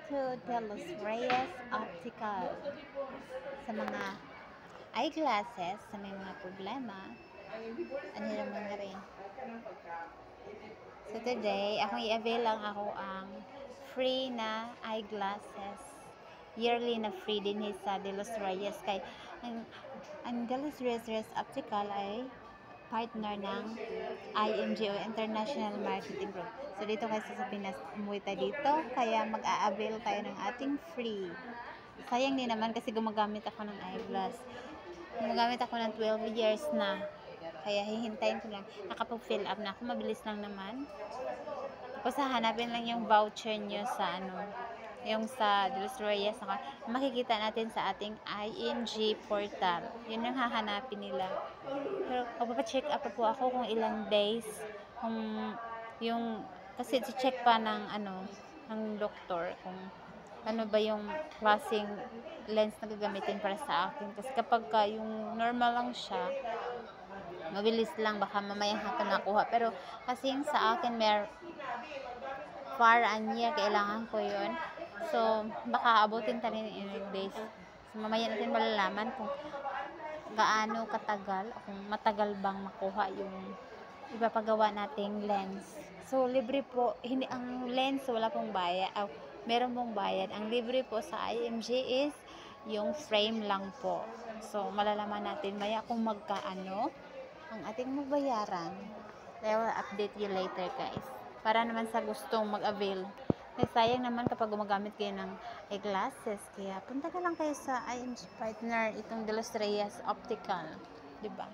to De Los Reyes Optical. Sa mga eyeglasses, sa may mga problema, ano naman na rin. So today, akong i-avail lang ako ang free na eyeglasses. Yearly na free din sa De Los Reyes. Kay ang De Los Reyes Optical ay partner ng IMG o International Marketing Group. So dito kasi sa Pinas, umuwi tayo dito, kaya mag-a-avail tayo ng ating free. Sayang din naman kasi gumagamit ako ng eyeglass. Gumagamit ako ng 12 years na. Kaya hihintayin ko lang. Nakapag-fill up na ako. Mabilis lang naman. Tapos hahanapin lang yung voucher nyo sa yung sa De Los Reyes. Makikita natin sa ating IMG portal. Yun yung hahanapin nila. Pero magpapacheck up po ako kung ilang days. Kasi check pa ng doktor kung ano ba yung klaseng lens na gagamitin para sa akin. Kasi kapag yung normal lang siya, mabilis lang, baka mamayang hapon nakuha. Pero kasi yung sa akin, far and near, kailangan ko yun. So, baka abutin tayo in ilang days. So, mamaya natin malalaman kung gaano katagal o kung matagal bang makuha yung ipapagawa nating lens. So, libre po. Hindi, ang lens, wala pong bayad. Meron pong bayad. Ang libre po sa IMG is yung frame lang po. So, malalaman natin maya kung magkaano ang ating mabayaran. I will update you later, guys. Para naman sa gustong mag-avail. Kasi sayang naman kapag gumagamit kayo ng eyeglasses. Kaya punta ka lang kayo sa IMG partner, itong De Los Reyes Optical. Diba?